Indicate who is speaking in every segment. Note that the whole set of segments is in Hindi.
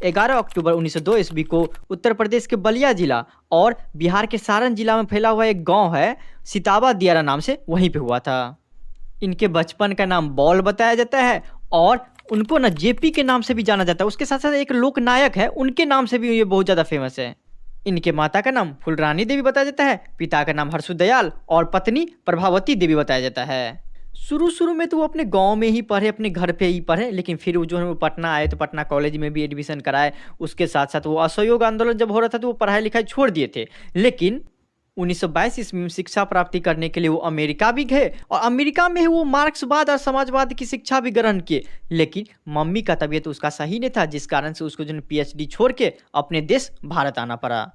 Speaker 1: 11 अक्टूबर 1902 ईस्वी को उत्तर प्रदेश के बलिया जिला और बिहार के सारण जिला में फैला हुआ एक गांव है सितावा दियारा नाम से, वहीं पे हुआ था। इनके बचपन का नाम बॉल बताया जाता है और उनको ना जेपी के नाम से भी जाना जाता है। उसके साथ साथ एक लोक नायक है, उनके नाम से भी ये बहुत ज़्यादा फेमस है। इनके माता का नाम फुलरानी देवी बताया जाता है, पिता का नाम हर्षुदयाल और पत्नी प्रभावती देवी बताया जाता है। शुरू में तो वो अपने गांव में ही पढ़े, अपने घर पे ही पढ़े, लेकिन फिर वो जो है वो पटना आए तो पटना कॉलेज में भी एडमिशन कराए। उसके साथ साथ वो असहयोग आंदोलन जब हो रहा था तो वो पढ़ाई लिखाई छोड़ दिए थे। लेकिन 1922 ईस्वी में शिक्षा प्राप्ति करने के लिए वो अमेरिका भी गए और अमेरिका में वो मार्क्सवाद और समाजवाद की शिक्षा भी ग्रहण किए। लेकिन मम्मी का तबीयत उसका सही नहीं था, जिस कारण से उसको जो पीएचडी छोड़ के अपने देश भारत आना पड़ा।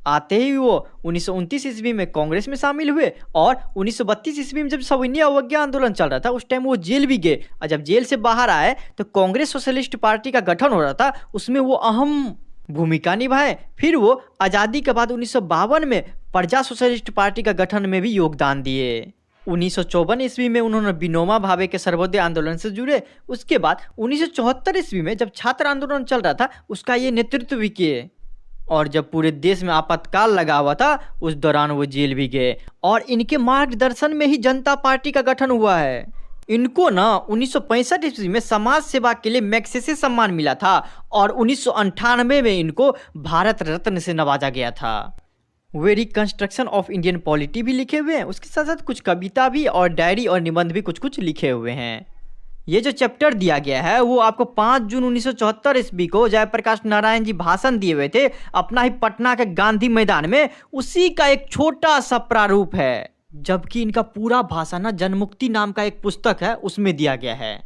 Speaker 1: आते ही वो 1929 ईस्वी में कांग्रेस में शामिल हुए और 1932 ईस्वी में जब सविनय अवज्ञा आंदोलन चल रहा था उस टाइम वो जेल भी गए। और जब जेल से बाहर आए तो कांग्रेस सोशलिस्ट पार्टी का गठन हो रहा था, उसमें वो अहम भूमिका निभाए। फिर वो आज़ादी के बाद 1952 में प्रजा सोशलिस्ट पार्टी का गठन में भी योगदान दिए। 1954 ईस्वी में उन्होंने विनोबा भावे के सर्वोदय आंदोलन से जुड़े। उसके बाद 1974 ईस्वी में जब छात्र आंदोलन चल रहा था उसका ये नेतृत्व भी किए। और जब पूरे देश में आपातकाल लगा हुआ था उस दौरान वो जेल भी गए और इनके मार्गदर्शन में ही जनता पार्टी का गठन हुआ है। इनको ना 1965 ईस्वी में समाज सेवा के लिए मैग्सेसे सम्मान मिला था और 1998 में इनको भारत रत्न से नवाजा गया था। वे रिकंस्ट्रक्शन ऑफ इंडियन पॉलिटी भी लिखे हुए हैं। उसके साथ साथ कुछ कविता भी और डायरी और निबंध भी कुछ लिखे हुए हैं। ये जो चैप्टर दिया गया है वो आपको 5 जून 1974 ईस्वी को जयप्रकाश नारायण जी भाषण दिए हुए थे अपना ही पटना के गांधी मैदान में, उसी का एक छोटा सा प्रारूप है। जबकि इनका पूरा भाषण ना जनमुक्ति नाम का एक पुस्तक है उसमें दिया गया है।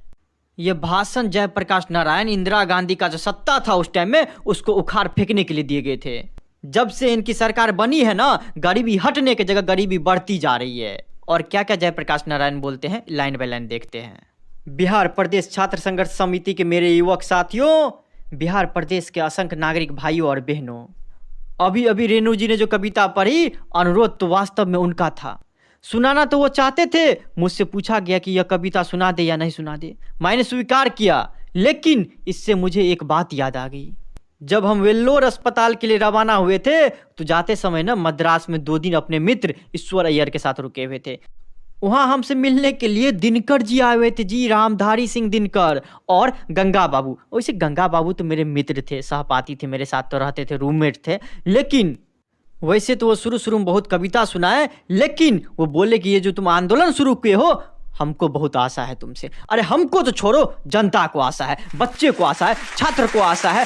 Speaker 1: ये भाषण जयप्रकाश नारायण इंदिरा गांधी का जो सत्ता था उस टाइम में उसको उखाड़ फेंकने के लिए दिए गए थे। जब से इनकी सरकार बनी है ना, गरीबी हटने की जगह गरीबी बढ़ती जा रही है। और क्या क्या जयप्रकाश नारायण बोलते हैं लाइन बाय लाइन देखते हैं। बिहार प्रदेश छात्र संघर्ष समिति के मेरे युवक साथियों, बिहार प्रदेश के असंख्य नागरिक भाइयों और बहनों, अभी अभी रेणु जी ने जो कविता पढ़ी, अनुरोध तो वास्तव में उनका था। सुनाना तो वो चाहते थे, मुझसे पूछा गया कि यह कविता सुना दे या नहीं सुना दे। मैंने स्वीकार किया, लेकिन इससे मुझे एक बात याद आ गई। जब हम वेल्लोर अस्पताल के लिए रवाना हुए थे तो जाते समय ना मद्रास में 2 दिन अपने मित्र ईश्वर अय्यर के साथ रुके हुए थे। वहाँ हमसे मिलने के लिए दिनकर जी आए हुए थे, जी रामधारी सिंह दिनकर और गंगा बाबू। वैसे गंगा बाबू तो मेरे मित्र थे, सहपाठी थे, मेरे साथ तो रहते थे, रूममेट थे। लेकिन वैसे तो वो शुरू में बहुत कविता सुनाए, लेकिन वो बोले कि ये जो तुम आंदोलन शुरू किए हो हमको बहुत आशा है तुमसे। अरे हमको तो छोड़ो, जनता को आशा है, बच्चे को आशा है, छात्र को आशा है